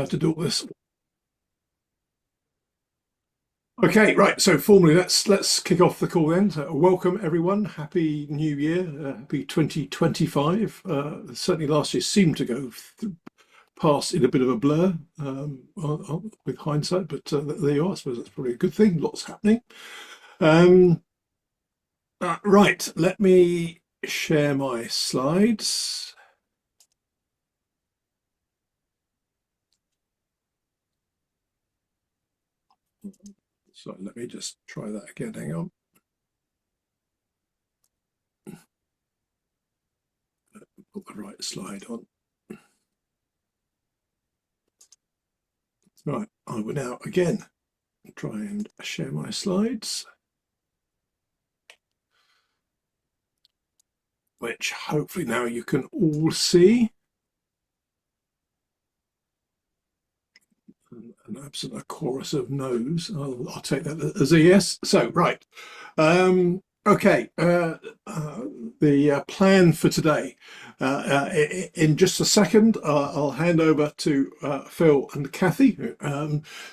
to do all this. Okay, right. So formally, let's kick off the call then. So welcome everyone. Happy New Year. Happy 2025. Certainly last year seemed to go past in a bit of a blur with hindsight, but there you are. I suppose that's probably a good thing. Lots happening. Right. Let me share my slides. So let me just try that again. Hang on. Put the right slide on. Right, I will now again try and share my slides, which hopefully now you can all see. And absent a chorus of no's, I'll take that as a yes. So, right. Okay, the plan for today. In just a second, I'll hand over to Phil and Cathy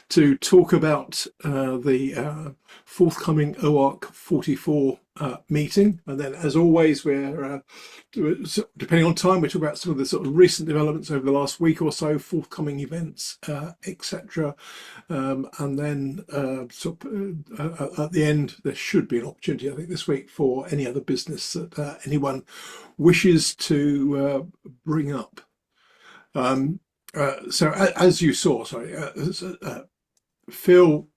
to talk about the forthcoming OARC 44 meeting. And then, as always, we're, depending on time, we talk about some of the sort of recent developments over the last week or so, forthcoming events, etc. And then at the end, there should be an opportunity, I think, this week for any other business that anyone wishes to bring up. So as you saw, Phil,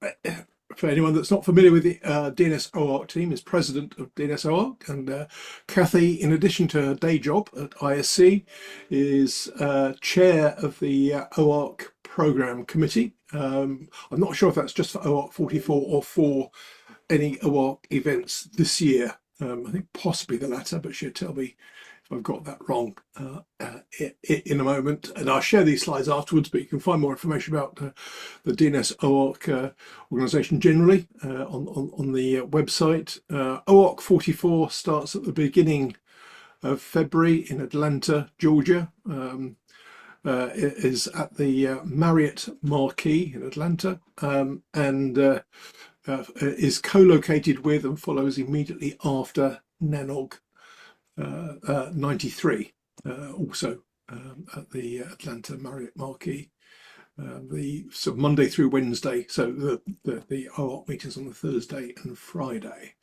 for anyone that's not familiar with the DNS-OARC team, is president of DNS-OARC, and Cathy, in addition to her day job at ISC, is chair of the OARC Programme Committee. I'm not sure if that's just for OARC 44 or for any OARC events this year. I think possibly the latter, but she'll tell me if I've got that wrong in a moment. And I'll share these slides afterwards, but you can find more information about the DNS-OARC organisation generally on the website. OARC 44 starts at the beginning of February in Atlanta, Georgia. It is at the Marriott Marquis in Atlanta, and is co-located with and follows immediately after NANOG 93, also at the Atlanta Marriott Marquis, so Monday through Wednesday. So the OARC meetings on the Thursday and Friday.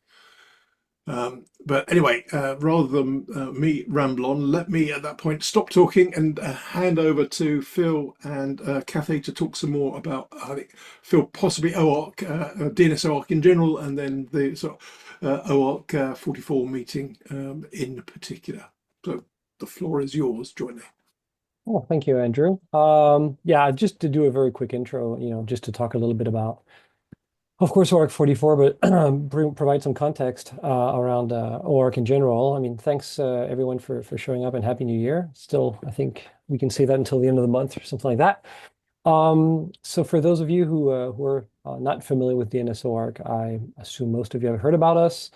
But anyway, rather than me ramble on, let me at that point stop talking and hand over to Phil and Cathy to talk some more about, I think, Phil, possibly OARC, DNS-OARC in general, and then the sort of OARC 44 meeting in particular. So the floor is yours, jointly. Oh, thank you, Andrew. Yeah, just to do a very quick intro, just to talk a little bit about, of course, OARC 44, but provide some context around OARC in general. I mean, thanks everyone for showing up, and Happy New Year. Still, I think we can say that until the end of the month or something like that. So for those of you who are not familiar with DNS-OARC, I assume most of you have heard about us.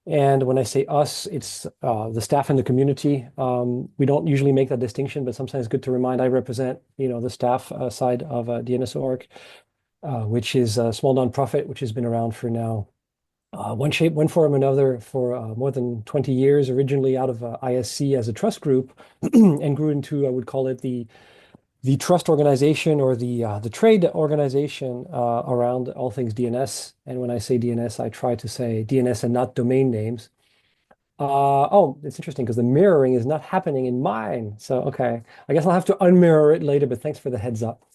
And when I say us, it's the staff in the community. We don't usually make that distinction, but sometimes it's good to remind I represent, the staff side of DNS-OARC. Which is a small nonprofit, which has been around for now one shape, one form or another for more than 20 years, originally out of ISC as a trust group, and grew into, I would call it the trust organization, or the trade organization around all things DNS. And when I say DNS, I try to say DNS and not domain names. Oh, it's interesting because the mirroring is not happening in mine. So, okay, I guess I'll have to unmirror it later, but thanks for the heads up.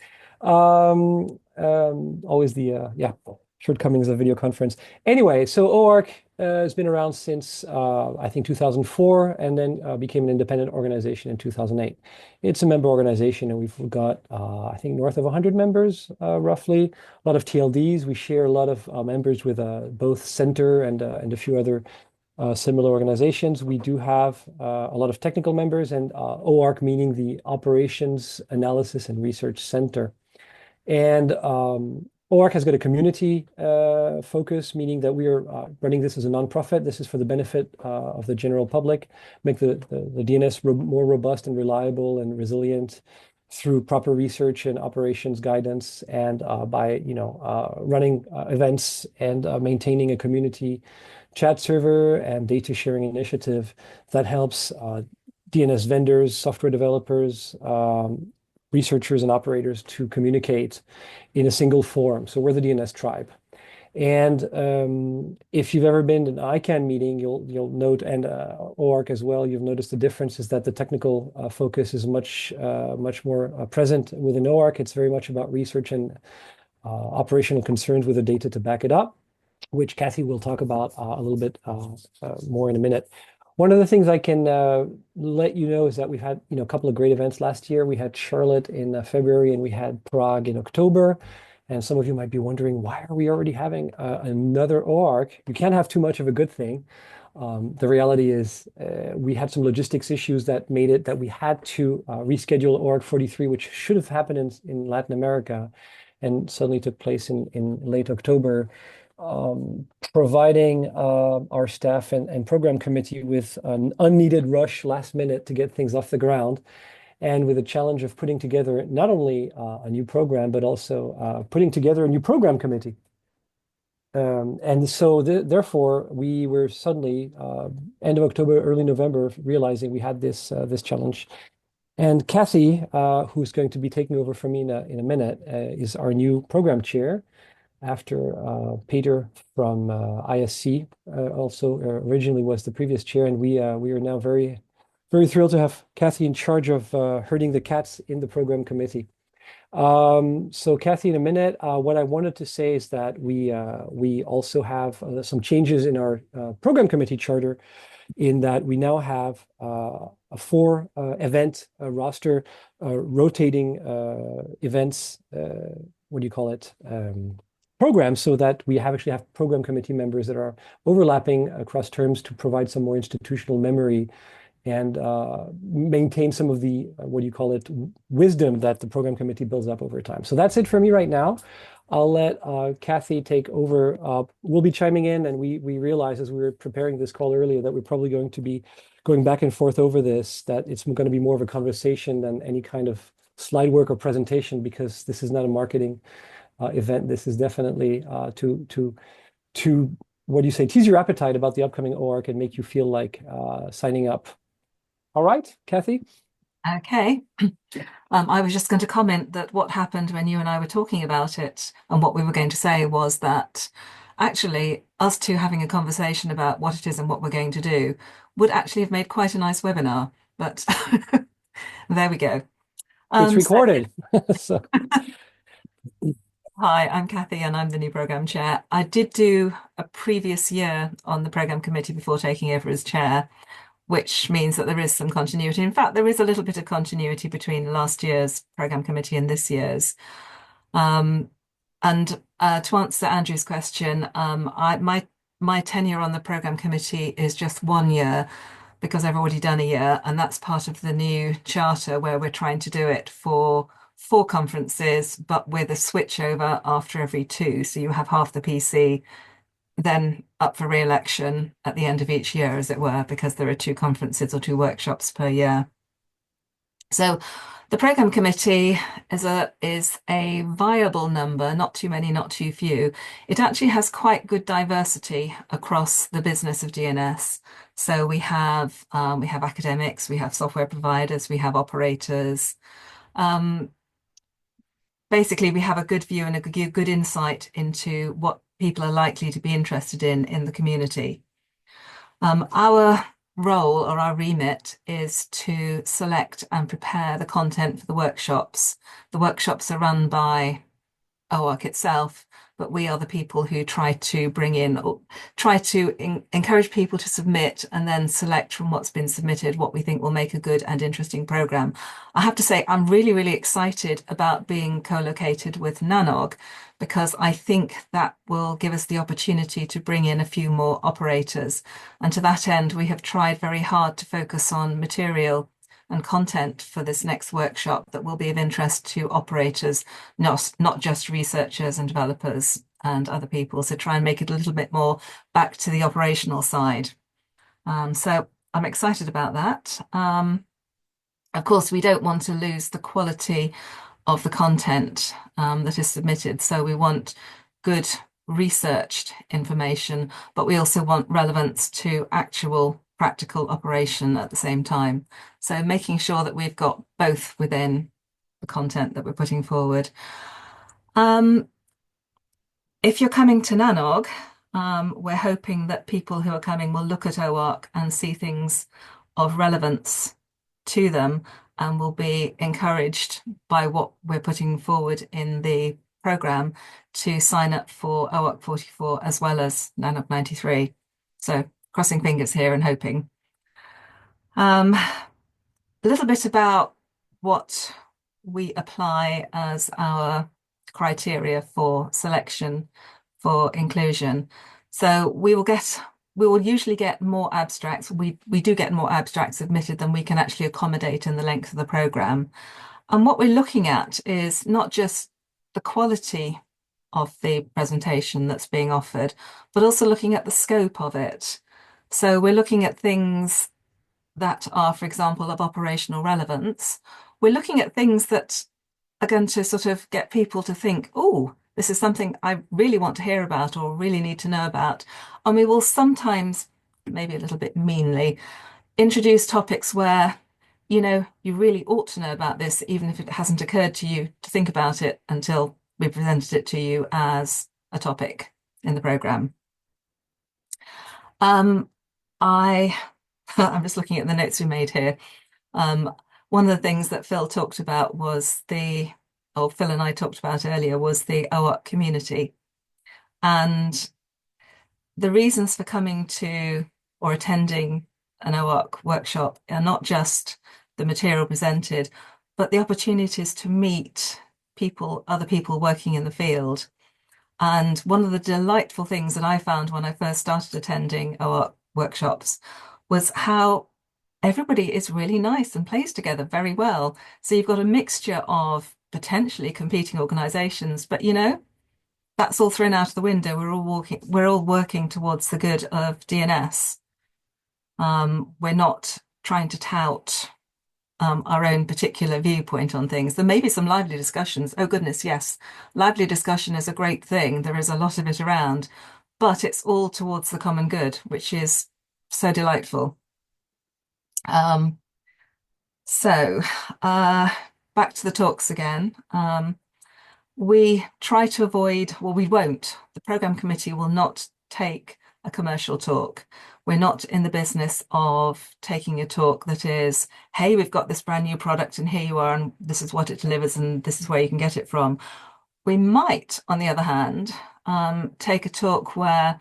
Always the shortcomings of video conference. Anyway, so OARC has been around since I think 2004, and then became an independent organization in 2008. It's a member organization, and we've got I think north of 100 members roughly. A lot of TLDs. We share a lot of members with both Center and a few other similar organizations. We do have a lot of technical members, and OARC meaning the Operations Analysis and Research Center. And OARC has got a community focus, meaning that we are running this as a nonprofit. This is for the benefit of the general public, make the DNS more robust and reliable and resilient, through proper research and operations guidance, and by running events and maintaining a community chat server and data sharing initiative that helps DNS vendors, software developers, researchers, and operators to communicate in a single forum. So we're the DNS tribe. And if you've ever been to an ICANN meeting, you'll note, and OARC as well, you've noticed the difference is that the technical focus is much more present within OARC. It's very much about research and operational concerns with the data to back it up, which Cathy will talk about a little bit more in a minute. One of the things I can let you know is that we've had a couple of great events last year. We had Charlotte in February, and we had Prague in October. And some of you might be wondering, why are we already having another OARC? You can't have too much of a good thing. The reality is we had some logistics issues that made it that we had to reschedule OARC 43, which should have happened in Latin America and suddenly took place in late October, providing our staff and program committee with an unneeded rush last minute to get things off the ground, and with the challenge of putting together not only a new program, but also putting together a new program committee. And so therefore, we were suddenly, end of October, early November, realizing we had this challenge. And Cathy, who's going to be taking over from me in a minute, is our new program chair after Peter from ISC also originally was the previous chair. And we are now very thrilled to have Cathy in charge of herding the cats in the program committee. So Cathy, in a minute, what I wanted to say is that we also have some changes in our program committee charter, in that we now have a 4 event roster, rotating events, what do you call it? Programs, so that we actually have program committee members that are overlapping across terms to provide some more institutional memory and maintain some of the, what do you call it, wisdom that the program committee builds up over time. So that's it for me right now. I'll let Cathy take over. We'll be chiming in, and we realized as we were preparing this call earlier that we're probably going to be going back and forth over this, that it's going to be more of a conversation than any kind of slide work or presentation, because this is not a marketing event. This is definitely to what do you say, tease your appetite about the upcoming OARC and make you feel like signing up. All right, Cathy? Okay. I was just going to comment that what happened when you and I were talking about it, and what we were going to say, was that actually us two having a conversation about what it is and what we're going to do would actually have made quite a nice webinar. But there we go. It's recorded. So. Hi, I'm Cathy, and I'm the new program chair. I did do a previous year on the program committee before taking over as chair, which means that there is some continuity. In fact, there is a little bit of continuity between last year's program committee and this year's. And to answer Andrew's question, my tenure on the program committee is just 1 year, because I've already done a year, and that's part of the new charter where we're trying to do it for 4 conferences, but with a switchover after every 2. So you have half the PC then up for re-election at the end of each year, as it were, because there are 2 conferences or 2 workshops per year. So the program committee is a viable number, not too many, not too few. It actually has quite good diversity across the business of DNS. So we have academics, we have software providers, we have operators. Basically, we have a good view and a good insight into what people are likely to be interested in the community. Our role, or our remit, is to select and prepare the content for the workshops. The workshops are run by OARC itself, but we are the people who try to encourage people to submit, and then select from what's been submitted what we think will make a good and interesting program. I have to say, I'm really, really excited about being co-located with NANOG, because I think that will give us the opportunity to bring in a few more operators. And to that end, we have tried very hard to focus on material and content for this next workshop that will be of interest to operators, not just researchers and developers and other people. So try and make it a little bit more back to the operational side. So I'm excited about that. Of course, we don't want to lose the quality of the content that is submitted. So we want good researched information, but we also want relevance to actual practical operation at the same time. So making sure that we've got both within the content that we're putting forward. If you're coming to NANOG, we're hoping that people who are coming will look at OARC and see things of relevance to them and will be encouraged by what we're putting forward in the programme to sign up for OARC 44 as well as NANOG 93. So crossing fingers here and hoping. A little bit about what we apply as our criteria for selection for inclusion. So we will usually get more abstracts. We do get more abstracts submitted than we can actually accommodate in the length of the programme. And what we're looking at is not just the quality of the presentation that's being offered, but also looking at the scope of it. So we're looking at things that are, for example, of operational relevance. We're looking at things that are going to sort of get people to think, oh, this is something I really want to hear about or really need to know about. And we will sometimes, maybe a little bit meanly, introduce topics where, you know, you really ought to know about this, even if it hasn't occurred to you to think about it until we presented it to you as a topic in the programme. I'm just looking at the notes we made here. One of the things that Phil talked about was Phil and I talked about earlier was the OARC community. And the reasons for coming to or attending an OARC workshop are not just the material presented, but the opportunities to meet people, other people working in the field. And one of the delightful things that I found when I first started attending OARC workshops was how everybody is really nice and plays together very well. So you've got a mixture of potentially competing organizations, but you know, that's all thrown out of the window. We're all working towards the good of DNS. We're not trying to tout our own particular viewpoint on things. There may be some lively discussions. Oh goodness, yes. Lively discussion is a great thing. There is a lot of it around, but it's all towards the common good, which is so delightful. Back to the talks again. We try to avoid, well, we won't. The programme committee will not take a commercial talk. We're not in the business of taking a talk that is, hey, we've got this brand new product and here you are and this is what it delivers and this is where you can get it from. We might, on the other hand, take a talk where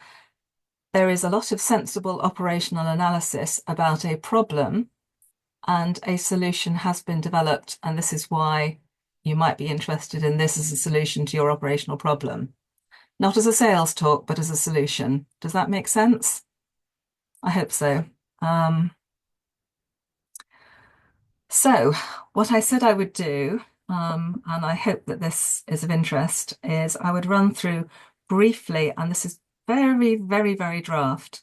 there is a lot of sensible operational analysis about a problem and a solution has been developed, and this is why you might be interested in this as a solution to your operational problem. Not as a sales talk, but as a solution. Does that make sense? I hope so. So what I said I would do, and I hope that this is of interest, is I would run through briefly, and this is very, very, very draft.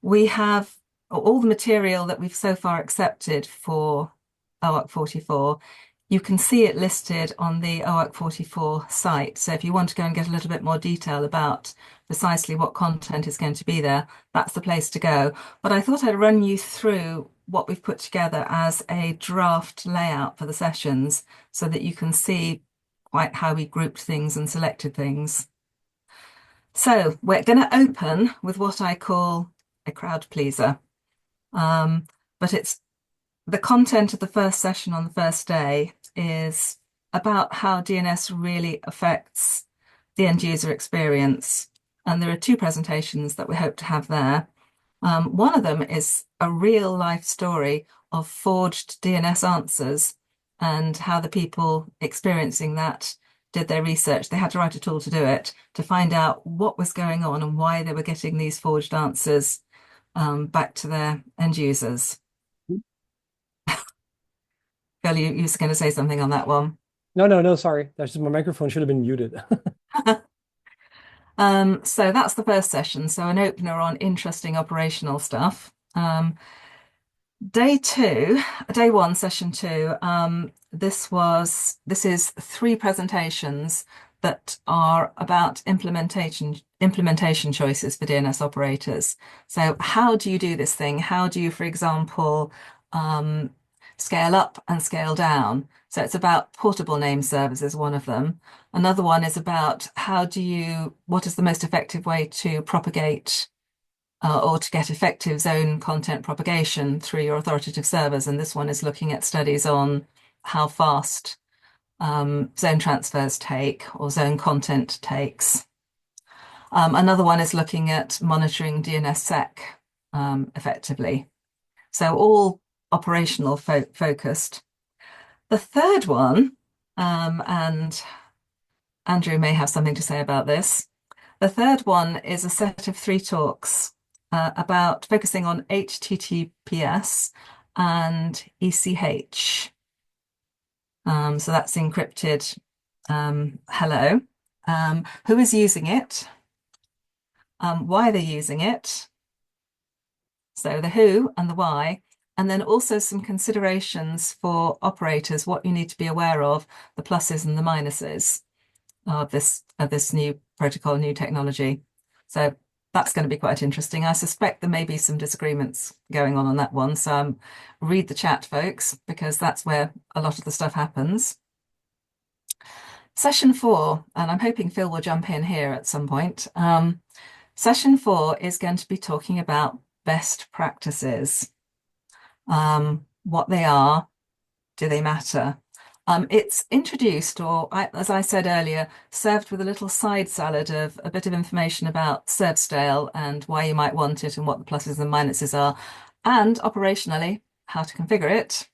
We have all the material that we've so far accepted for OARC 44. You can see it listed on the OARC 44 site. So if you want to go and get a little bit more detail about precisely what content is going to be there, that's the place to go. But I thought I'd run you through what we've put together as a draft layout for the sessions so that you can see quite how we grouped things and selected things. So we're going to open with what I call a crowd pleaser. But it's the content of the first session on the first day is about how DNS really affects the end user experience. And there are two presentations that we hope to have there. One of them is a real life story of forged DNS answers and how the people experiencing that did their research. They had to write a tool to do it, to find out what was going on and why they were getting these forged answers back to their end users. Phil, you were going to say something on that one. No, sorry. That's just my microphone should have been muted. So that's the first session. So an opener on interesting operational stuff. Day one, session two. This is three presentations that are about implementation choices for DNS operators. So how do you do this thing? How do you, for example, scale up and scale down? So it's about portable name servers is one of them. Another one is about what is the most effective way to propagate or to get effective zone content propagation through your authoritative servers. And this one is looking at studies on how fast zone transfers take or zone content takes. Another one is looking at monitoring DNSSEC effectively. So all operational focused. The third one, and Andrew may have something to say about this. The third one is a set of three talks about focusing on HTTPS and ECH. So that's encrypted hello. Who is using it? Why they're using it. So the who and the why, and then also some considerations for operators, what you need to be aware of, the pluses and the minuses of this new protocol, new technology. So that's going to be quite interesting. I suspect there may be some disagreements going on that one. So read the chat, folks, because that's where a lot of the stuff happens. Session 4, and I'm hoping Phil will jump in here at some point. Session 4 is going to be talking about best practices. What they are, do they matter? It's introduced, or as I said earlier, served with a little side salad of a bit of information about ServStale and why you might want it and what the pluses and minuses are, and operationally, how to configure it.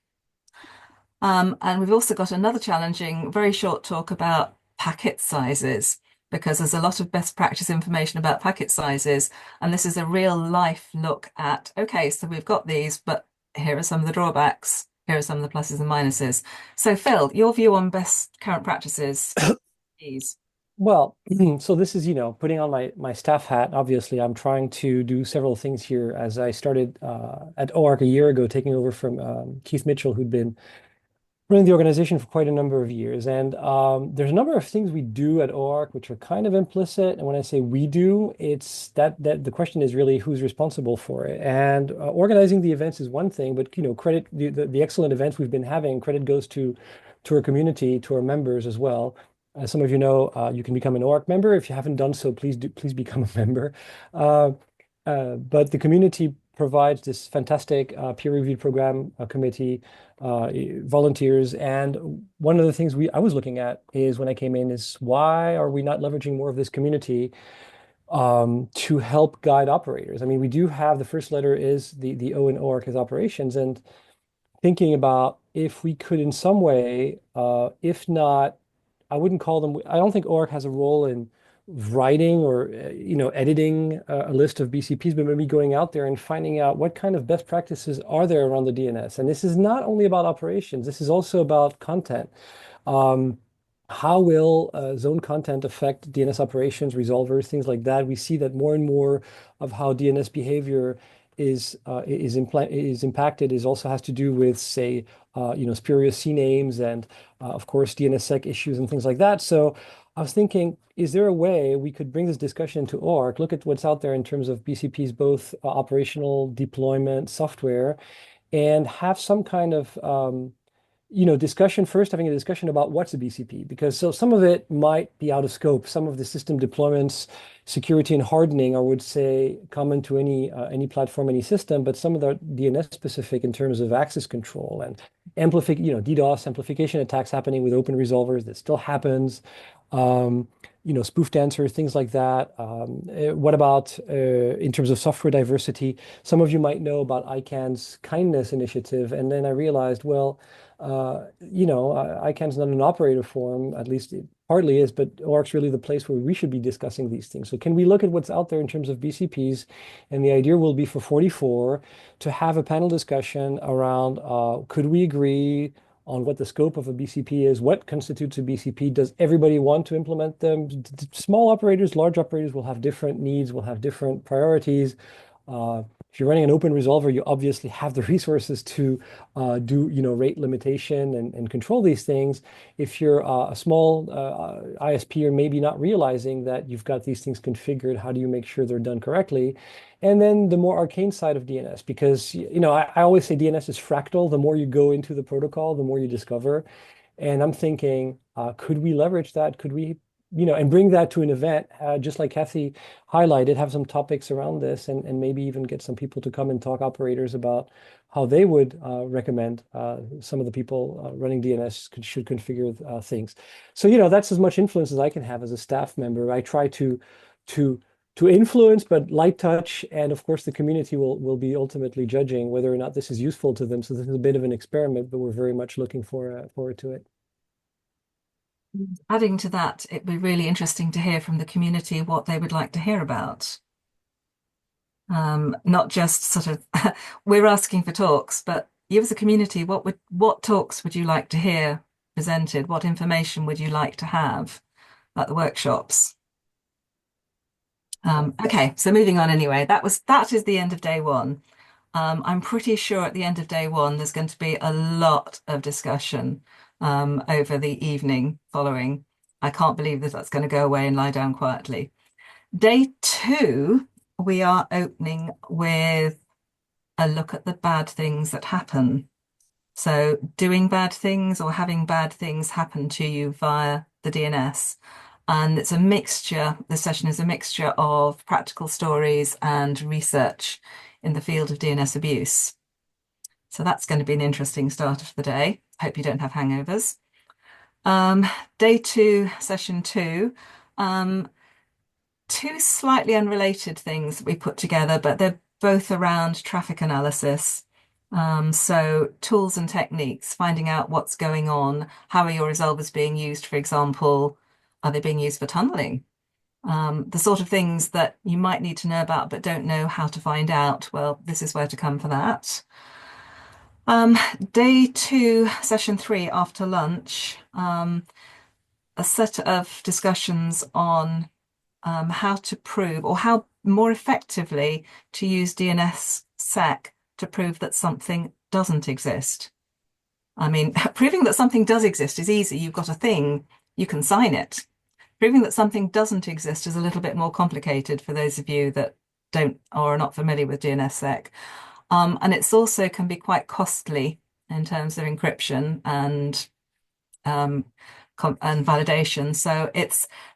And we've also got another challenging, very short talk about packet sizes, because there's a lot of best practice information about packet sizes. And this is a real life look at, okay, so we've got these, but here are some of the drawbacks. Here are some of the pluses and minuses. So Phil, your view on best current practices, please. Well, so this is, putting on my staff hat. Obviously, I'm trying to do several things here as I started at OARC a year ago, taking over from Keith Mitchell, who'd been running the organization for quite a number of years. And there's a number of things we do at OARC which are kind of implicit. And when I say we do, it's that the question is really who's responsible for it. And organizing the events is one thing, but credit the excellent events we've been having, credit goes to our community, to our members as well. As some of you know, you can become an OARC member. If you haven't done so, please become a member. But the community provides this fantastic peer-reviewed program committee, volunteers. And one of the things I was looking at is when I came in is why are we not leveraging more of this community to help guide operators? I mean, we do have the first letter is the O in OARC is operations, and thinking about if we could in some way, if not, I wouldn't call them, I don't think OARC has a role in writing or editing a list of BCPs, but maybe going out there and finding out what kind of best practices are there around the DNS. And this is not only about operations, this is also about content. How will zone content affect DNS operations, resolvers, things like that? We see that more and more of how DNS behavior is impacted is also has to do with, say, spurious CNAMEs and of course DNSSEC issues and things like that. So I was thinking, is there a way we could bring this discussion to OARC, look at what's out there in terms of BCPs, both operational deployment software, and have some kind of discussion first, having a discussion about what's a BCP, because so some of it might be out of scope. Some of the system deployments, security and hardening, I would say, common to any platform, any system, but some of the DNS specific in terms of access control and DDoS amplification attacks happening with open resolvers, that still happens. Spoof dancer, things like that. What about in terms of software diversity? Some of you might know about ICANN's kindness initiative, and then I realized, well, ICANN's not an operator forum, at least it partly is, but OARC's really the place where we should be discussing these things. So can we look at what's out there in terms of BCPs? And the idea will be for 44 to have a panel discussion around could we agree on what the scope of a BCP is, what constitutes a BCP, does everybody want to implement them? Small operators, large operators will have different needs, will have different priorities. if you're running an open resolver, you obviously have the resources to do, rate limitation and control these things. If you're a small ISP, or maybe not realizing that you've got these things configured, how do you make sure they're done correctly? And then the more arcane side of DNS, because I always say DNS is fractal. The more you go into the protocol, the more you discover. And I'm thinking, could we leverage that? Could we, and bring that to an event, just like Cathy highlighted, have some topics around this, and maybe even get some people to come and talk operators about how they would recommend some of the people running DNS should configure things. So, that's as much influence as I can have as a staff member. I try to influence, but light touch, and of course the community will be ultimately judging whether or not this is useful to them. So this is a bit of an experiment, but we're very much looking forward to it. Adding to that, it'd be really interesting to hear from the community what they would like to hear about. Not just sort of, we're asking for talks, but you as a community, what talks would you like to hear presented? What information would you like to have at the workshops? Okay, so moving on anyway, that is the end of day one. I'm pretty sure at the end of day one, there's going to be a lot of discussion over the evening following. I can't believe that that's going to go away and lie down quietly. Day two, we are opening with a look at the bad things that happen. So doing bad things or having bad things happen to you via the DNS. And it's a mixture, the session is a mixture of practical stories and research in the field of DNS abuse. So that's going to be an interesting start of the day. Hope you don't have hangovers. Day two, session two, two slightly unrelated things that we put together, but they're both around traffic analysis. So tools and techniques, finding out what's going on, how are your resolvers being used, for example, are they being used for tunneling? The sort of things that you might need to know about but don't know how to find out. Well, this is where to come for that. Day two, session three, after lunch, a set of discussions on how to prove, or how more effectively to use DNS-SEC to prove that something doesn't exist. I mean, proving that something does exist is easy. You've got a thing, you can sign it. Proving that something doesn't exist is a little bit more complicated for those of you that don't or are not familiar with DNS-SEC. And it's also can be quite costly in terms of encryption and validation. So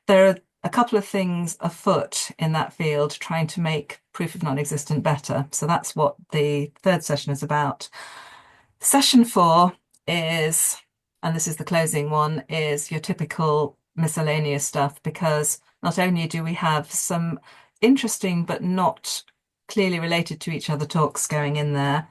there are a couple of things afoot in that field trying to make proof of non-existent better. So that's what the third session is about. Session four is, and this is the closing one, is your typical miscellaneous stuff, because not only do we have some interesting but not clearly related to each other talks going in there,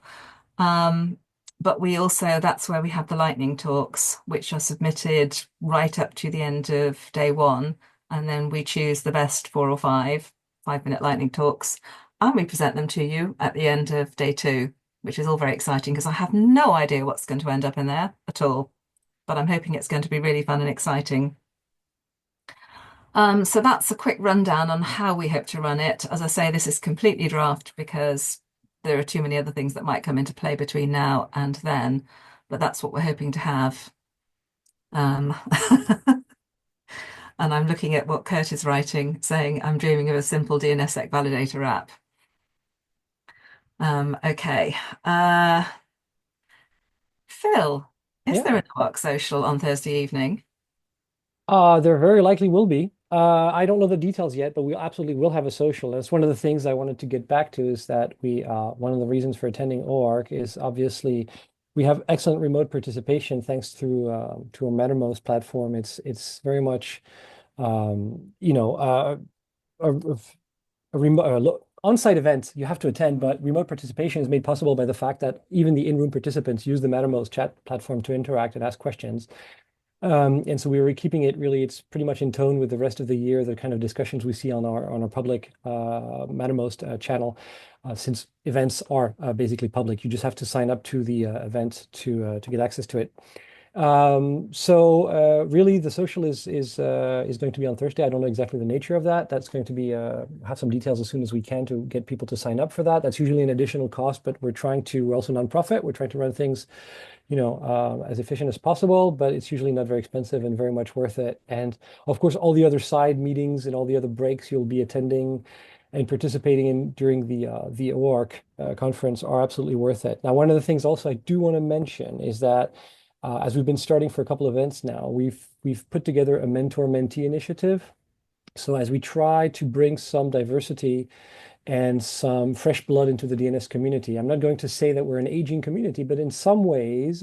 but we also, that's where we have the lightning talks, which are submitted right up to the end of day one. And then we choose the best 4 or 5-minute lightning talks, and we present them to you at the end of day two, which is all very exciting because I have no idea what's going to end up in there at all, but I'm hoping it's going to be really fun and exciting. So that's a quick rundown on how we hope to run it. As I say, this is completely draft because there are too many other things that might come into play between now and then, but that's what we're hoping to have. And I'm looking at what Kurt is writing, saying, I'm dreaming of a simple DNS-SEC validator app. Okay. Phil, is there an OARC social on Thursday evening? There very likely will be. I don't know the details yet, but we absolutely will have a social. That's one of the things I wanted to get back to, is that one of the reasons for attending OARC is obviously we have excellent remote participation thanks to our Mattermost platform. It's very much, a remote on-site event you have to attend, but remote participation is made possible by the fact that even the in-room participants use the Mattermost chat platform to interact and ask questions. And so we were keeping it really, it's pretty much in tone with the rest of the year, the kind of discussions we see on our public Mattermost channel, since events are basically public. You just have to sign up to the event to get access to it. Really, the social is going to be on Thursday. I don't know exactly the nature of that. That's going to be have some details as soon as we can to get people to sign up for that. That's usually an additional cost, but we're also nonprofit. We're trying to run things, as efficient as possible, but it's usually not very expensive and very much worth it. And of course, all the other side meetings and all the other breaks you'll be attending and participating in during the OARC conference are absolutely worth it. Now, one of the things also I do want to mention is that as we've been starting for a couple of events now, we've put together a mentor-mentee initiative. So as we try to bring some diversity and some fresh blood into the DNS community. I'm not going to say that we're an aging community, but in some ways,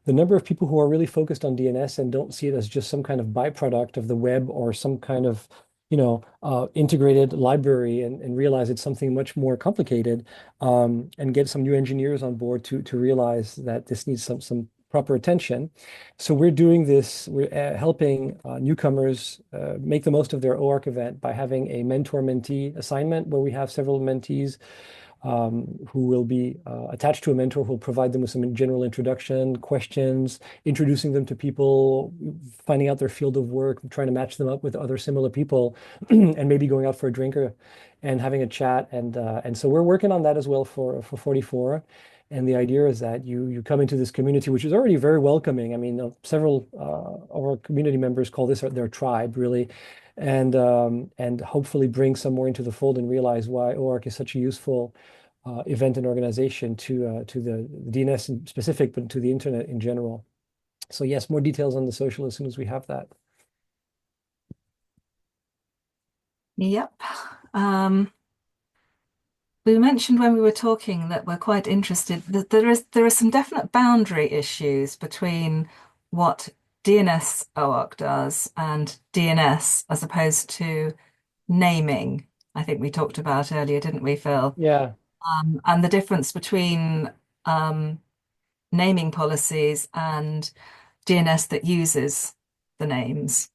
the number of people who are really focused on DNS and don't see it as just some kind of byproduct of the web or some kind of integrated library and realize it's something much more complicated, and get some new engineers on board to realize that this needs some proper attention. So we're doing this, we're helping newcomers make the most of their OARC event by having a mentor-mentee assignment where we have several mentees who will be attached to a mentor who will provide them with some general introduction, questions, introducing them to people, finding out their field of work, trying to match them up with other similar people, and maybe going out for a drink and having a chat. And so we're working on that as well for 44. And the idea is that you come into this community, which is already very welcoming. I mean, several of our community members call this their tribe, really, and hopefully bring some more into the fold and realize why OARC is such a useful event and organization to the DNS in specific, but to the internet in general. So yes, more details on the social as soon as we have that. Yep. We mentioned when we were talking that we're quite interested that there are some definite boundary issues between what DNS-OARC does and DNS as opposed to naming. I think we talked about earlier, didn't we, Phil? Yeah. And the difference between naming policies and DNS that uses the names.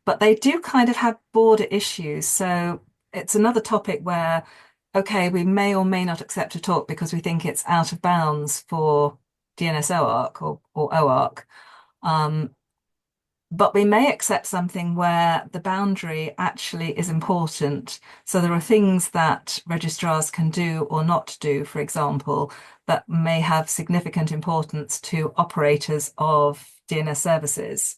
But they do kind of have border issues. So it's another topic where, okay, we may or may not accept a talk because we think it's out of bounds for DNS-OARC or OARC. But we may accept something where the boundary actually is important. So there are things that registrars can do or not do, for example, that may have significant importance to operators of DNS services.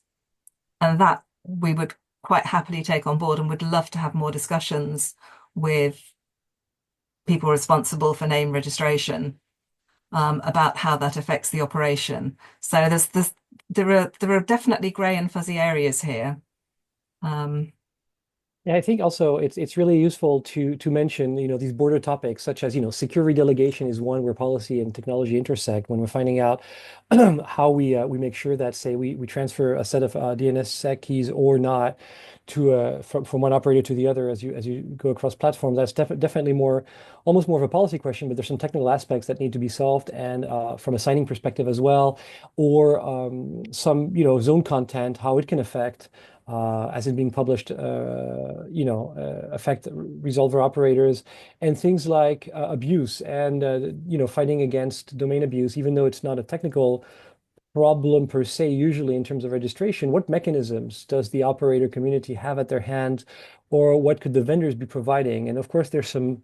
And that we would quite happily take on board and would love to have more discussions with people responsible for name registration about how that affects the operation. So there are definitely grey and fuzzy areas here. Yeah, I think also it's really useful to mention, these border topics such as, secure redelegation is one where policy and technology intersect when we're finding out how we make sure that, say, we transfer a set of DNSSEC keys or not to from one operator to the other as you go across platforms. That's definitely almost more of a policy question, but there's some technical aspects that need to be solved, and from a signing perspective as well, or some zone content, how it can affect as it's being published, affect resolver operators, and things like abuse and fighting against domain abuse, even though it's not a technical problem per se, usually in terms of registration. What mechanisms does the operator community have at their hand, or what could the vendors be providing? And of course, there's some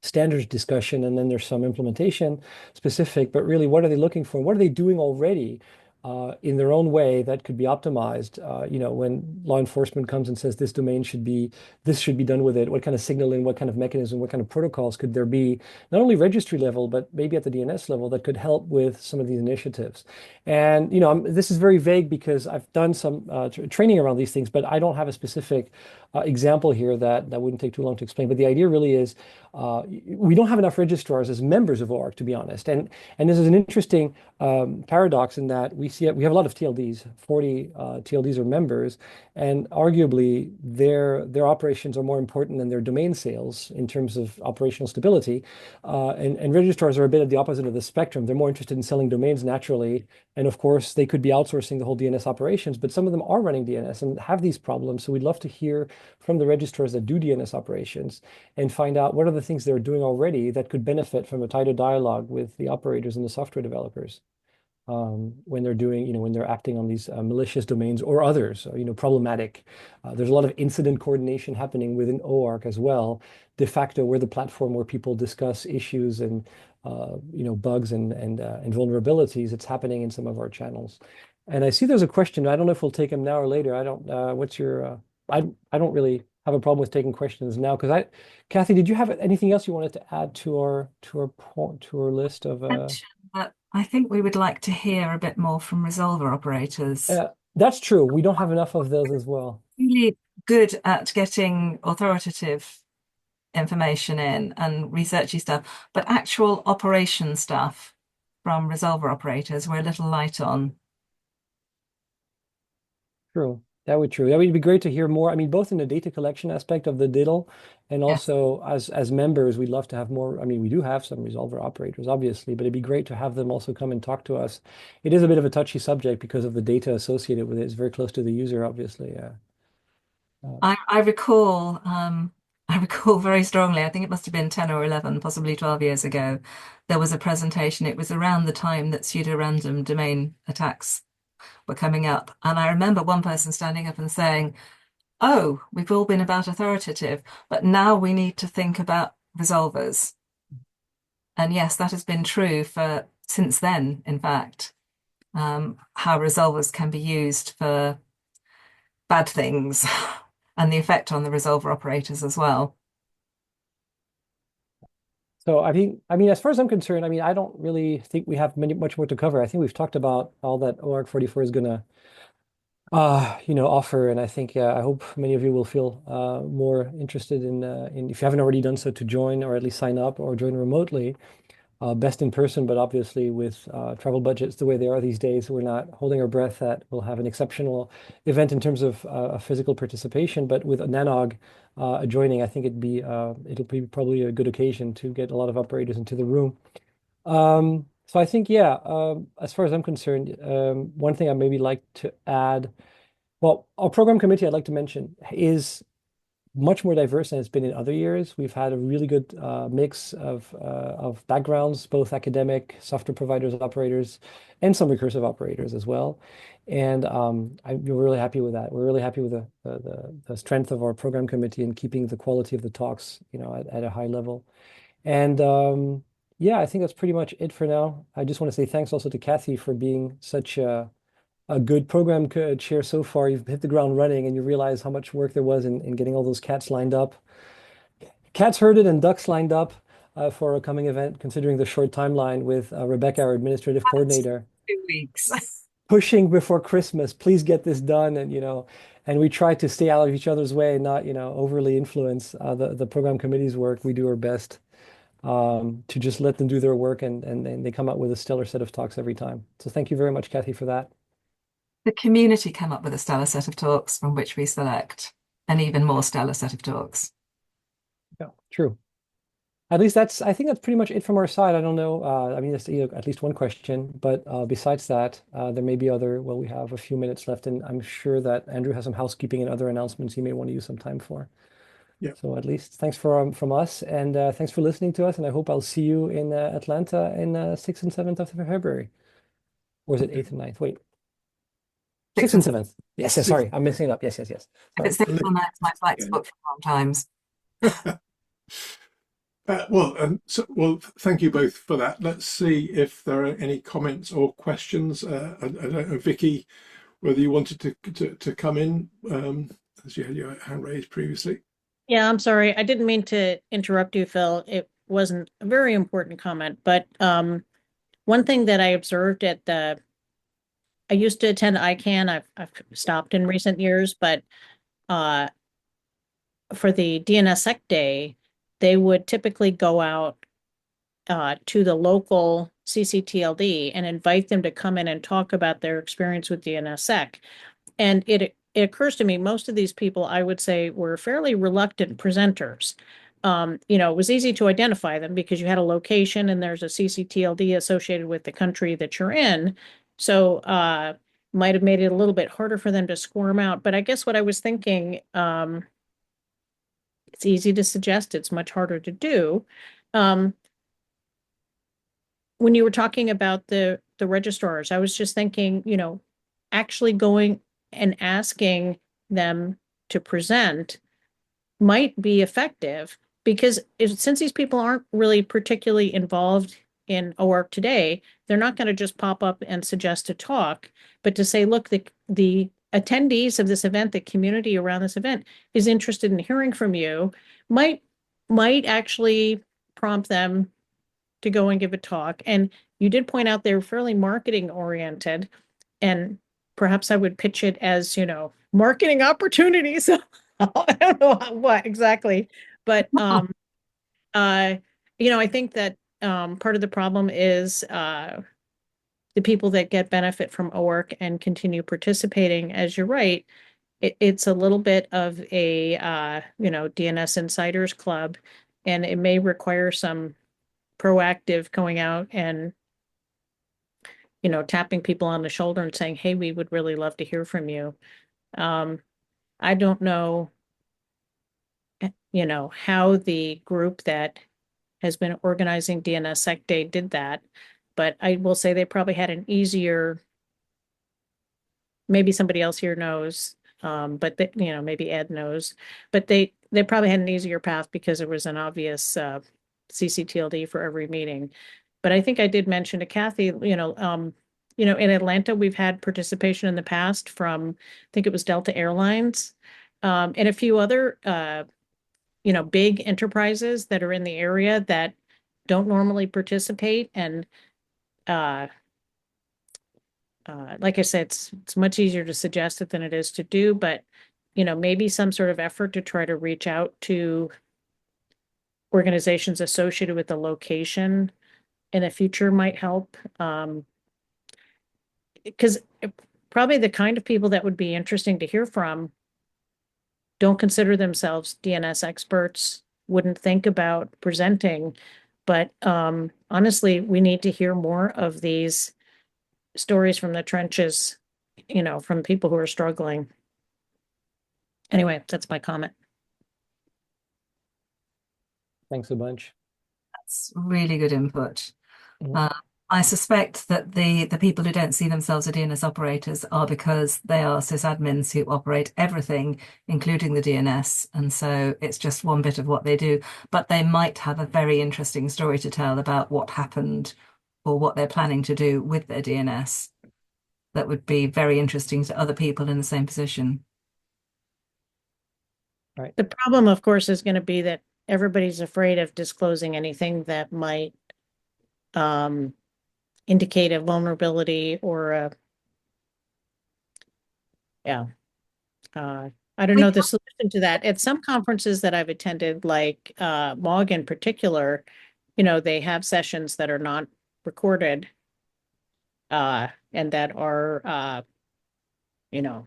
standards discussion, and then there's some implementation specific, but really, what are they looking for? What are they doing already in their own way that could be optimized? When law enforcement comes and says this should be done with it, what kind of signaling, what kind of mechanism, what kind of protocols could there be, not only registry level, but maybe at the DNS level, that could help with some of these initiatives? And this is very vague because I've done some training around these things, but I don't have a specific example here that wouldn't take too long to explain. But the idea really is we don't have enough registrars as members of OARC, to be honest. And this is an interesting paradox in that we have a lot of TLDs. 40 TLDs are members, and arguably their operations are more important than their domain sales in terms of operational stability. And registrars are a bit at the opposite of the spectrum. They're more interested in selling domains naturally, and of course they could be outsourcing the whole DNS operations, but some of them are running DNS and have these problems. So we'd love to hear from the registrars that do DNS operations and find out what are the things they're doing already that could benefit from a tighter dialogue with the operators and the software developers. when they're doing, when they're acting on these malicious domains or others, problematic. There's a lot of incident coordination happening within OARC as well. De facto, we're the platform where people discuss issues and bugs and vulnerabilities. It's happening in some of our channels. And I see there's a question. I don't know if we'll take them now or later. I don't. What's your? I don't really have a problem with taking questions now because Cathy, did you have anything else you wanted to add to our list of? But I think we would like to hear a bit more from resolver operators. That's true. We don't have enough of those as well. Really good at getting authoritative information in and researchy stuff, but actual operation stuff from resolver operators we're a little light on. True. That would true. That would be great to hear more. I mean, both in the data collection aspect of the diddle and Yes. also as members, we'd love to have more. I mean, we do have some resolver operators, obviously, but it'd be great to have them also come and talk to us. It is a bit of a touchy subject because of the data associated with it. It's very close to the user, obviously. I recall I recall very strongly, I think it must have been 10 or 11, possibly 12 years ago, there was a presentation. It was around the time that pseudo-random domain attacks were coming up. And I remember one person standing up and saying, oh, we've all been about authoritative, but now we need to think about resolvers. And yes, that has been true for since then, in fact, how resolvers can be used for bad things and the effect on the resolver operators as well. So I mean, as far as I'm concerned, I mean, I don't really think we have much more to cover. I think we've talked about all that OARC 44 is gonna offer. And I think I hope many of you will feel more interested in if you haven't already done so to join or at least sign up or join remotely. Best in person, but obviously with travel budgets the way they are these days, we're not holding our breath that we'll have an exceptional event in terms of physical participation. But with NANOG joining, I think it'll be probably a good occasion to get a lot of operators into the room. So I think, yeah, as far as I'm concerned, one thing I maybe like to add, well, our program committee I'd like to mention is much more diverse than it's been in other years. We've had a really good mix of backgrounds, both academic, software providers, operators, and some recursive operators as well. And we're really happy with that. We're really happy with the strength of our program committee and keeping the quality of the talks, at a high level. And yeah, I think that's pretty much it for now. I just want to say thanks also to Cathy for being such a good program chair so far. You've hit the ground running and you realize how much work there was in getting all those cats lined up. Cats herded and ducks lined up for a coming event, considering the short timeline with Rebecca, our administrative coordinator, 2 weeks. pushing before Christmas, please get this done. And we try to stay out of each other's way and not, overly influence the program committee's work. We do our best to just let them do their work and they come out with a stellar set of talks every time. So thank you very much, Cathy, for that. The community come up with a stellar set of talks from which we select an even more stellar set of talks. Yeah, true. At least I think that's pretty much it from our side. I don't know. I mean, there's at least one question, but besides that, there may be we have a few minutes left, and I'm sure that Andrew has some housekeeping and other announcements he may want to use some time for. Yeah. So at least thanks from us, and thanks for listening to us, and I hope I'll see you in Atlanta in 6th and 7th of February. Or is it 8th and 9th? Wait. 6th and 7th. Yes, sorry, I'm messing it up. Yes. If it's 6th or 9th, my flight's booked for long times. Well, thank you both for that. Let's see if there are any comments or questions. I don't know, Vicky, whether you wanted to come in, as you had your hand raised previously. Yeah, I'm sorry. I didn't mean to interrupt you, Phil. It wasn't a very important comment, but one thing that I observed I used to attend ICANN. I've stopped in recent years, but for the DNSSEC day, they would typically go out to the local CCTLD and invite them to come in and talk about their experience with DNSSEC. And it occurs to me, most of these people, I would say, were fairly reluctant presenters. It was easy to identify them because you had a location and there's a CCTLD associated with the country that you're in. So might have made it a little bit harder for them to squirm out. But I guess what I was thinking, it's easy to suggest, it's much harder to do. When you were talking about the the registrars. I was just thinking, you know, actually going and asking them to present might be effective, because since these people aren't really particularly involved in OARC today, they're not going to just pop up and suggest a talk, but to say, look, the attendees of this event, the community around this event is interested in hearing from you, might actually prompt them to go and give a talk. And you did point out they're fairly marketing oriented, and perhaps I would pitch it as, you know, marketing opportunities. I don't know what exactly, but you know, I think that part of the problem is the people that get benefit from OARC and continue participating, as you're right, it's a little bit of a you know, DNS Insiders Club, and it may require some proactive going out and, you know, tapping people on the shoulder and saying, hey, we would really love to hear from you. I don't know, you know, how the group that has been organizing DNSSEC Day did that, but I will say they probably had an easier, maybe somebody else here knows, but they, you know, maybe Ed knows, but they probably had an easier path because there was an obvious CCTLD for every meeting. But I think I did mention to Cathy, you know, in Atlanta, we've had participation in the past from, I think it was Delta Airlines, and a few other, you know, big enterprises that are in the area that don't normally participate. And like I said, it's much easier to suggest it than it is to do, but, you know, maybe some sort of effort to try to reach out to organizations associated with the location in the future might help. Because probably the kind of people that would be interesting to hear from don't consider themselves DNS experts, wouldn't think about presenting, but honestly, we need to hear more of these stories from the trenches, you know, from people who are struggling. Anyway, that's my comment. Thanks a bunch. That's really good input. Mhm. I suspect that the people who don't see themselves as DNS operators are because they are sysadmins who operate everything, including the DNS. And so it's just one bit of what they do. But they might have a very interesting story to tell about what happened or what they're planning to do with their DNS that would be very interesting to other people in the same position. Right. The problem, of course, is going to be that everybody's afraid of disclosing anything that might indicate a vulnerability or a, yeah. I don't know the solution to that. At some conferences that I've attended, like MOG in particular, you know, they have sessions that are not recorded and that are, you know,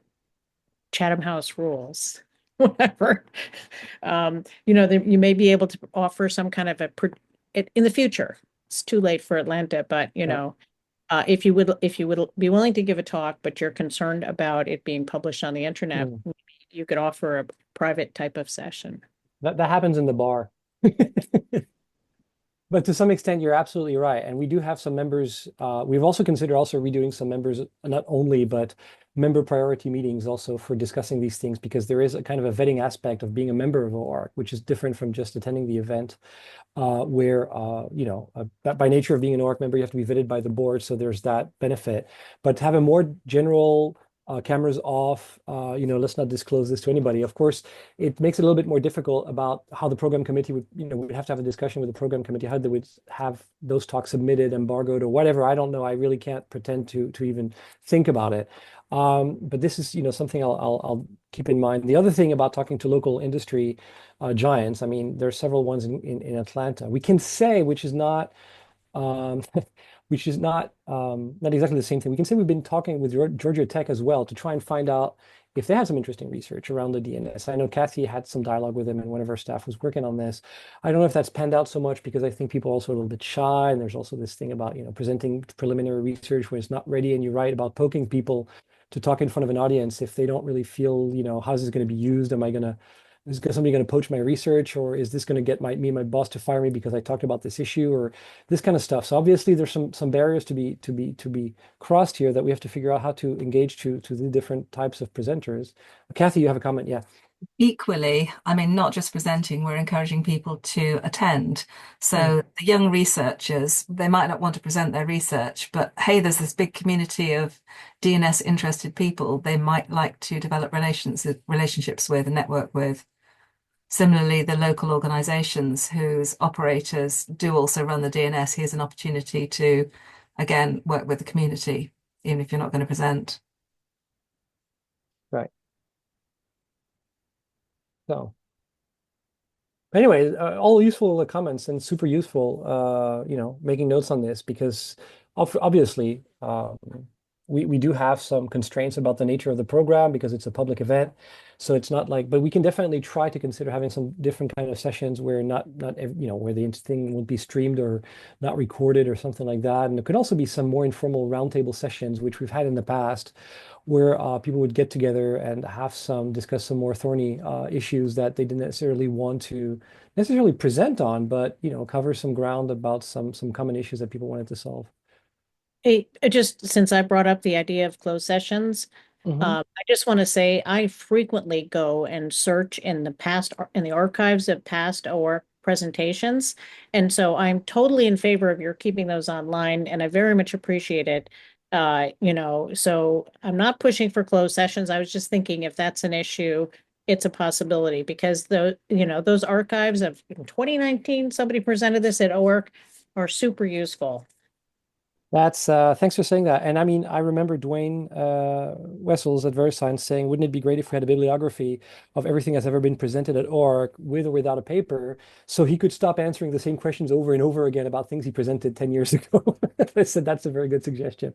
Chatham House rules, whatever. You know, you may be able to offer some kind of in the future. It's too late for Atlanta, but you know, if you would be willing to give a talk, but you're concerned about it being published on the internet, you could offer a private type of session. That happens in the bar. But to some extent, you're absolutely right. And we do have some members. We've also considered redoing some members, not only, but member priority meetings also for discussing these things, because there is a kind of a vetting aspect of being a member of OARC, which is different from just attending the event, where, you know, by nature of being an OARC member, you have to be vetted by the board. So there's that benefit. But to have a more general cameras off, you know, let's not disclose this to anybody. Of course, it makes it a little bit more difficult about how the program committee would, you know, we'd have to have a discussion with the program committee, how they would have those talks submitted, embargoed, or whatever. I don't know. I really can't pretend to even think about it. But this is, you know, something I'll keep in mind. The other thing about talking to local industry giants, I mean, there are several ones in Atlanta. We can say, which is not not exactly the same thing. We can say we've been talking with Georgia Tech as well to try and find out if they have some interesting research around the DNS. I know Cathy had some dialogue with them, and one of our staff was working on this. I don't know if that's panned out so much because I think people are also a little bit shy, and there's also this thing about, you know, presenting preliminary research when it's not ready, and you're right about poking people to talk in front of an audience if they don't really feel, you know, how's this going to be used? Am I going to is somebody going to poach my research, or is this going to get me and my boss to fire me because I talked about this issue, or this kind of stuff. So obviously there's some barriers to be crossed here that we have to figure out how to engage to the different types of presenters. Cathy, you have a comment? Yeah. Equally, I mean, not just presenting, we're encouraging people to attend. So the young researchers, they might not want to present their research, but hey, there's this big community of DNS interested people they might like to develop relationships with and network with. Similarly, the local organizations whose operators do also run the DNS, here's an opportunity to, again, work with the community, even if you're not going to present. Right. So anyway, all useful comments and super useful, making notes on this because obviously we do have some constraints about the nature of the program because it's a public event. So it's not like, but we can definitely try to consider having some different kind of sessions where where the thing won't be streamed or not recorded or something like that. And there could also be some more informal roundtable sessions, which we've had in the past, where people would get together and discuss some more thorny issues that they didn't necessarily want to necessarily present on, but cover some ground about some common issues that people wanted to solve. Hey, just since I brought up the idea of closed sessions, I just want to say I frequently go and search in the archives of past OARC presentations. And so I'm totally in favor of your keeping those online, and I very much appreciate it. So I'm not pushing for closed sessions. I was just thinking if that's an issue, it's a possibility because those archives of 2019, somebody presented this at OARC, are super useful. That's thanks for saying that. And I mean, I remember Dwayne Wessels at VeriSign saying, wouldn't it be great if we had a bibliography of everything that's ever been presented at OARC with or without a paper, so he could stop answering the same questions over and over again about things he presented 10 years ago. I said that's a very good suggestion.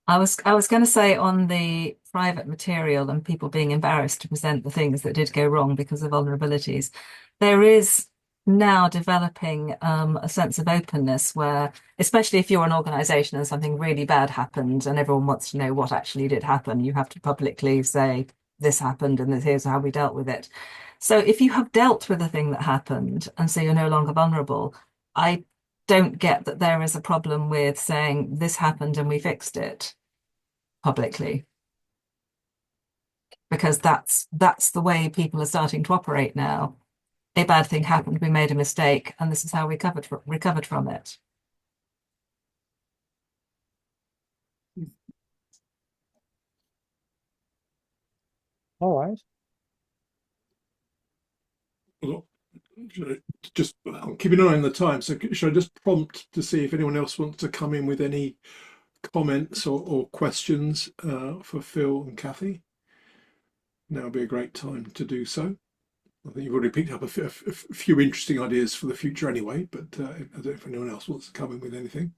I was going to say on the private material and people being embarrassed to present the things that did go wrong because of vulnerabilities, there is now developing a sense of openness where, especially if you're an organization and something really bad happened and everyone wants to know what actually did happen, you have to publicly say this happened and here's how we dealt with it. So if you have dealt with the thing that happened and so you're no longer vulnerable, I don't get that there is a problem with saying this happened and we fixed it publicly, because that's the way people are starting to operate now. A bad thing happened, we made a mistake, and this is how we recovered from it. All right. Well, just keep an eye on the time. So should I just prompt to see if anyone else wants to come in with any comments or questions for Phil and Cathy? Now would be a great time to do so. I think you've already picked up a few interesting ideas for the future anyway, but I don't know if anyone else wants to come in with anything.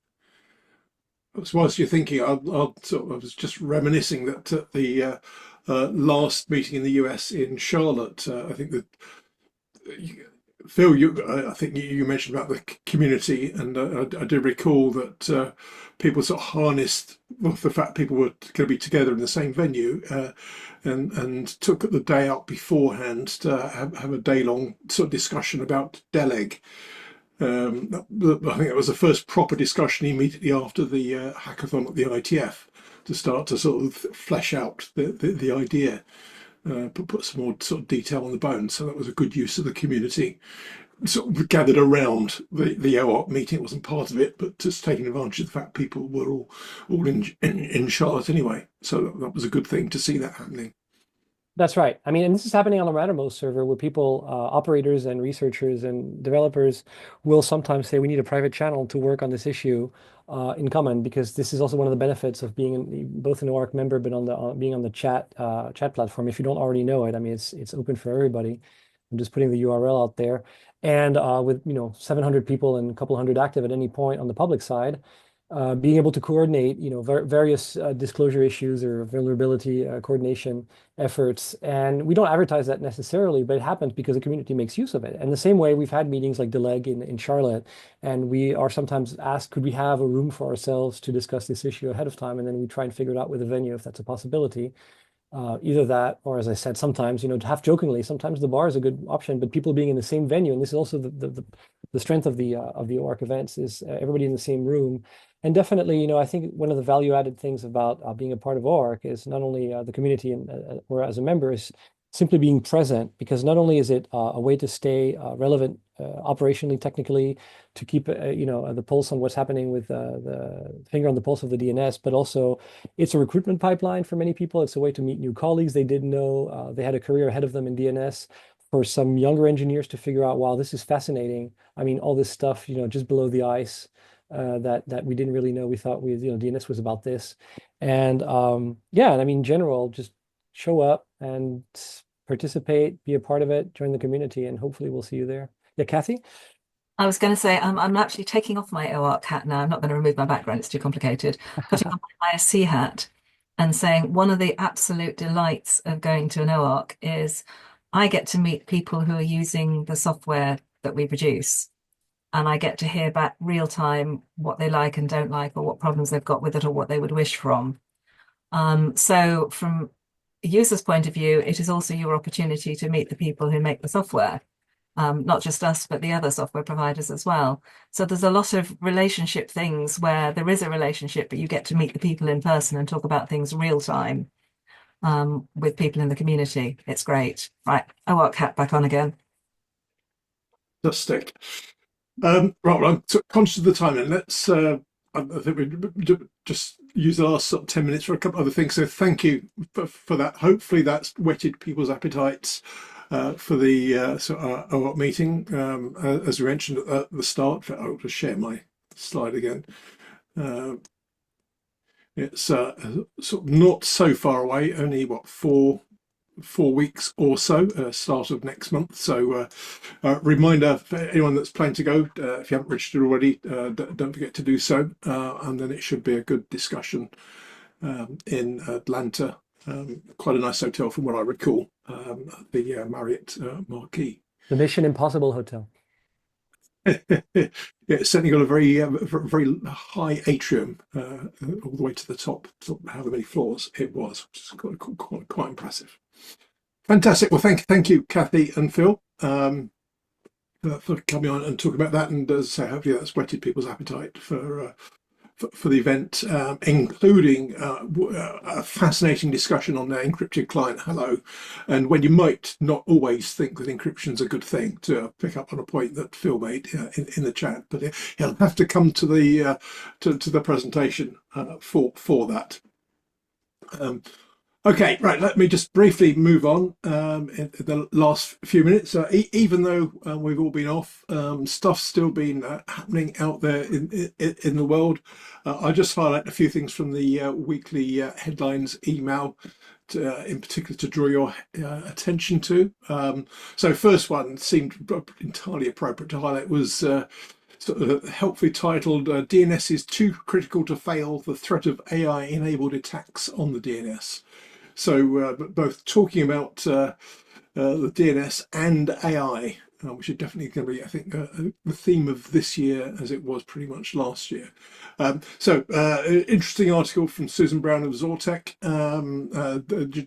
So whilst you're thinking, I was just reminiscing that at the last meeting in the US in Charlotte, I think that Phil, I think you mentioned about the community, and I do recall that people sort of harnessed the fact people were going to be together in the same venue, and took the day out beforehand to have a day-long sort of discussion about DELEG. I think it was the first proper discussion immediately after the hackathon at the ITF to start to sort of flesh out the idea. Put some more sort of detail on the bone. So that was a good use of the community. Sort of gathered around the OARC meeting. It wasn't part of it, but just taking advantage of the fact people were all in Charlotte anyway. So that was a good thing to see that happening. That's right. I mean, and this is happening on the Mattermost server where people, operators and researchers and developers will sometimes say we need a private channel to work on this issue in common, because this is also one of the benefits of being both an OARC member, but being on the chat platform. If you don't already know it, I mean, it's open for everybody. I'm just putting the URL out there. And with 700 people and a couple hundred active at any point on the public side, being able to coordinate, various disclosure issues or vulnerability coordination efforts. And we don't advertise that necessarily, but it happens because the community makes use of it. And the same way we've had meetings like DELEG in Charlotte, and we are sometimes asked, could we have a room for ourselves to discuss this issue ahead of time? And then we try and figure it out with a venue if that's a possibility. Either that, or as I said, sometimes, half jokingly, sometimes the bar is a good option, but people being in the same venue, and this is also the strength of the OARC events, is everybody in the same room. And definitely, I think one of the value-added things about being a part of OARC is not only the community and or as a member is simply being present, because not only is it a way to stay relevant operationally, technically, to keep the pulse on what's happening with the finger on the pulse of the DNS, but also it's a recruitment pipeline for many people. It's a way to meet new colleagues they didn't know they had a career ahead of them in DNS. For some younger engineers to figure out, wow, this is fascinating. I mean, all this stuff, just below the ice that we didn't really know. We thought DNS was about this. And yeah, I mean, in general, just show up and participate, be a part of it, join the community, and hopefully we'll see you there. Yeah, Cathy? I was going to say, I'm actually taking off my OARC hat now. I'm not going to remove my background, it's too complicated. Putting on my ISC hat and saying one of the absolute delights of going to an OARC is I get to meet people who are using the software that we produce. And I get to hear back real time what they like and don't like, or what problems they've got with it, or what they would wish from. So from a user's point of view, it is also your opportunity to meet the people who make the software. Not just us, but the other software providers as well. So there's a lot of relationship things where there is a relationship, but you get to meet the people in person and talk about things real time with people in the community. It's great. Right, OARC hat back on again. Fantastic. Right, well, I'm conscious of the time, and let's. I think we just use the last sort of 10 minutes for a couple of other things. So thank you for that. Hopefully that's whetted people's appetites for the OARC meeting. As we mentioned at the start, I'll just share my slide again. It's sort of not so far away, only what, four weeks or so, start of next month. So reminder for anyone that's planning to go, if you haven't registered already, don't forget to do so. And then it should be a good discussion in Atlanta. Quite a nice hotel from what I recall, the Marriott Marquis. The Mission Impossible Hotel. Yeah, it's certainly got a very high atrium all the way to the top, however many floors it was, which is quite impressive. Fantastic. Well, thank you, Cathy and Phil, for coming on and talking about that. And as I say, hopefully that's whetted people's appetite for the event, including a fascinating discussion on the encrypted client hello, and when you might not always think that encryption's a good thing, to pick up on a point that Phil made in the chat, but he'll have to come to the presentation for that. Okay, right, let me just briefly move on in the last few minutes. Even though we've all been off, stuff's still been happening out there in the world. I'll just highlight a few things from the weekly headlines email, in particular to draw your attention to. So first one seemed entirely appropriate to highlight was sort of helpfully titled, DNS is too critical to fail, the threat of AI-enabled attacks on the DNS. So both talking about the DNS and AI, which are definitely going to be, I think, the theme of this year, as it was pretty much last year. Interesting article from Susan Brown of Zortech,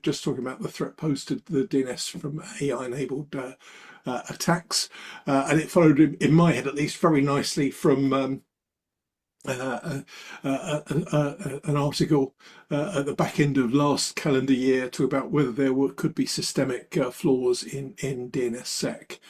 just talking about the threat posed to the DNS from AI-enabled attacks. And it followed, in my head at least, very nicely from an article at the back end of last calendar year to about whether there could be systemic flaws in DNSSEC.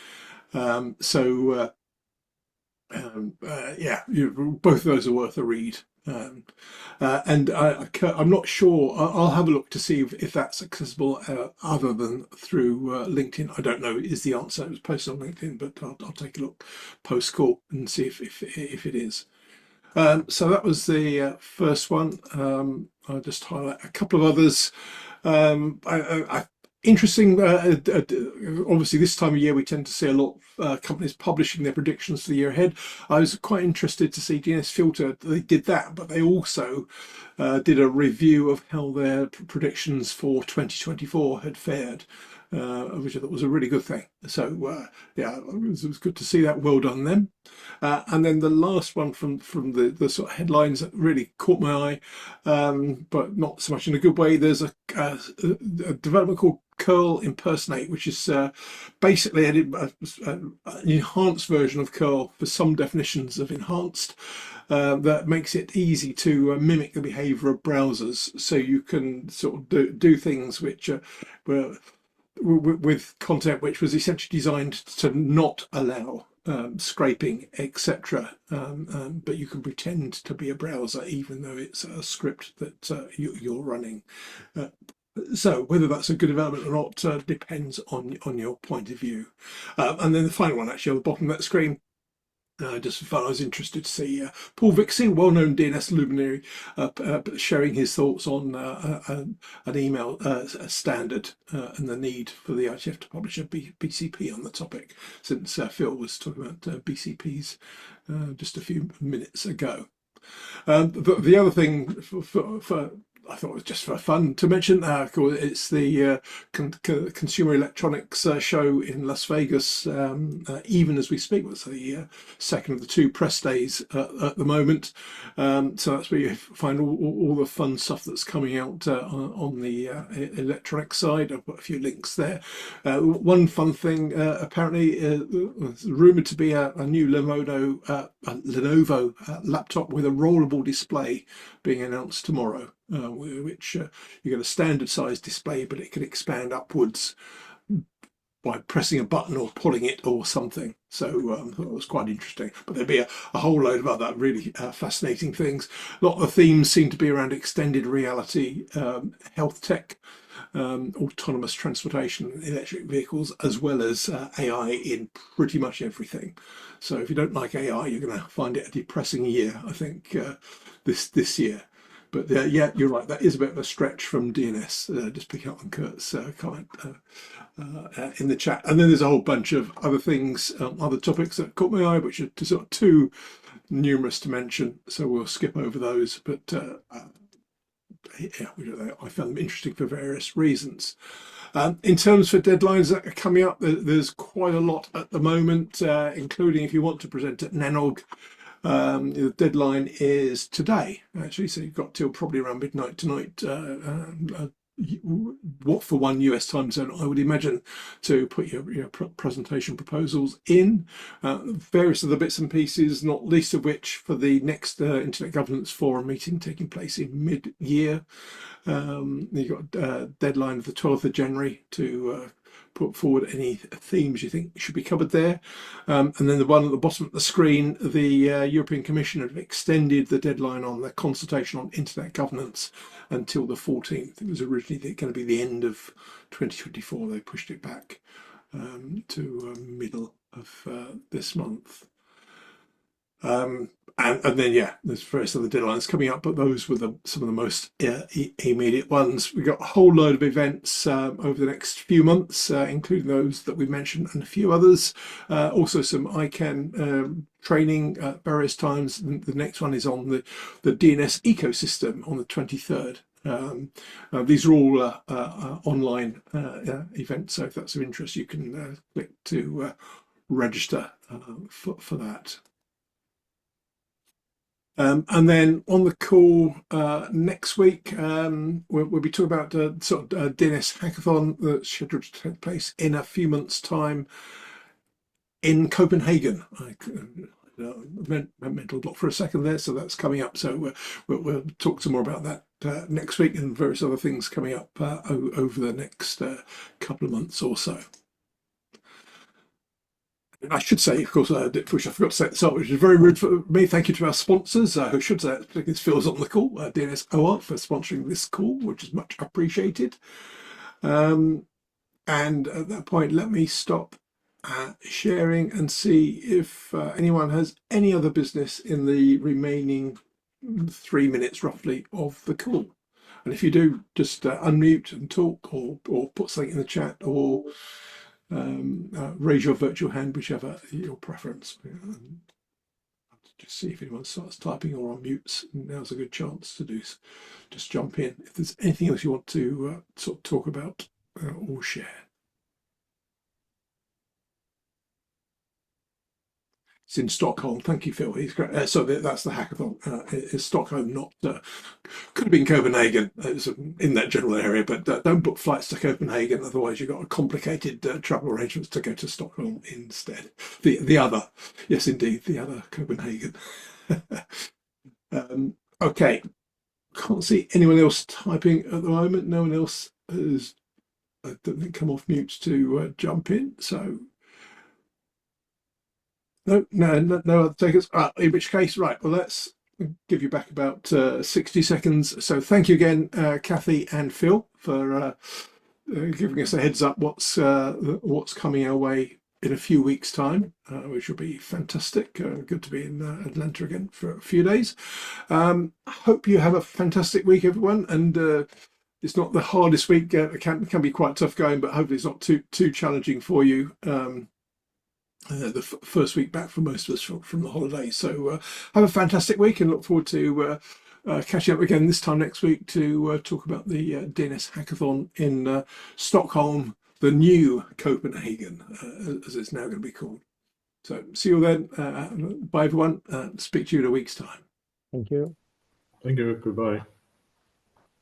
Yeah, both of those are worth a read. And I'm not sure, I'll have a look to see if that's accessible other than through LinkedIn. I don't know is the answer. It was posted on LinkedIn, but I'll take a look post-call and see if it is. So that was the first one. I'll just highlight a couple of others. Interesting, obviously this time of year we tend to see a lot of companies publishing their predictions for the year ahead. I was quite interested to see DNS Filter, they did that, but they also did a review of how their predictions for 2024 had fared. which I thought was a really good thing. So yeah, it was good to see that. Well done them. And then the last one from the sort of headlines that really caught my eye, but not so much in a good way. There's a development called Curl Impersonate, which is basically an enhanced version of curl for some definitions of enhanced, that makes it easy to mimic the behavior of browsers, so you can sort of do things which were with content which was essentially designed to not allow scraping, etc. But you can pretend to be a browser even though it's a script that you're running. So whether that's a good development or not depends on your point of view. And then the final one, actually, on the bottom of that screen, just for fun, I was interested to see Paul Vixie, well-known DNS luminary, sharing his thoughts on an email standard and the need for the ITF to publish a BCP on the topic, since Phil was talking about BCPs just a few minutes ago. The other thing for I thought it was just for fun to mention, it's the Consumer Electronics show in Las Vegas, even as we speak. It's the second of the two press days at the moment. So that's where you find all the fun stuff that's coming out on the electronic side. I've got a few links there. One fun thing, apparently, rumoured to be a new Lenovo laptop with a rollable display being announced tomorrow. Which you get a standard size display, but it can expand upwards by pressing a button or pulling it or something. So that was quite interesting. But there'd be a whole load of other really fascinating things. A lot of the themes seem to be around extended reality, health tech, autonomous transportation, electric vehicles, as well as AI in pretty much everything. So if you don't like AI, you're going to find it a depressing year, I think, this year. But yeah, you're right. That is a bit of a stretch from DNS. Just picking up on Kurt's comment in the chat. And then there's a whole bunch of other things, other topics that caught my eye, which are sort of too numerous to mention. So we'll skip over those. But yeah, I found them interesting for various reasons. In terms for deadlines that are coming up, there's quite a lot at the moment, including if you want to present at NANOG. The deadline is today, actually, so you've got till probably around midnight tonight, what for one US time zone, I would imagine, to put your presentation proposals in. Various other bits and pieces, not least of which for the next Internet Governance Forum meeting taking place in mid-year. You've got a deadline of the 12th of January to put forward any themes you think should be covered there. And then the one at the bottom of the screen, the European Commission have extended the deadline on the consultation on internet governance until the 14th. It was originally going to be the end of 2024. They pushed it back to middle of this month. And then, yeah, there's various other deadlines coming up, but those were some of the most immediate ones. We've got a whole load of events over the next few months, including those that we mentioned and a few others. Also some ICANN training at various times. The next one is on the DNS ecosystem on the 23rd. These are all online events, so if that's of interest, you can click to register for that. And then on the call next week, we'll be talking about sort of DNS hackathon that's scheduled to take place in a few months' time in Copenhagen. I mental block for a second there, so that's coming up. So we'll talk some more about that next week, and various other things coming up over the next couple of months or so. I should say, of course, which I forgot to say at the start, which is very rude for me. Thank you to our sponsors, who should say, particularly Phil's on the call, DNS-OARC, for sponsoring this call, which is much appreciated. And at that point, let me stop sharing and see if anyone has any other business in the remaining 3 minutes, roughly, of the call. And if you do, just unmute and talk, or put something in the chat, or raise your virtual hand, whichever your preference. Just see if anyone starts typing or unmutes. Now's a good chance to do. Just jump in if there's anything else you want to sort of talk about or share. It's in Stockholm. Thank you, Phil. He's great. So that's the hackathon. It's Stockholm, not could have been Copenhagen. It's in that general area, but don't book flights to Copenhagen. Otherwise, you've got complicated travel arrangements to go to Stockholm instead. The other, yes, indeed, the other Copenhagen. Okay. Can't see anyone else typing at the moment. No one else has, I don't think, come off mute to jump in. So no other takers. In which case, right. Well, let's give you back about 60 seconds. So thank you again, Cathy and Phil, for giving us a heads up what's coming our way in a few weeks' time, which will be fantastic. Good to be in Atlanta again for a few days. Hope you have a fantastic week, everyone. And it's not the hardest week. It can be quite tough going, but hopefully it's not too challenging for you. The first week back for most of us from the holidays. So have a fantastic week and look forward to catching up again this time next week to talk about the DNS Hackathon in Stockholm, the new Copenhagen, as it's now going to be called. So see you then. Bye, everyone. Speak to you in a week's time. Thank you. Thank you. Goodbye.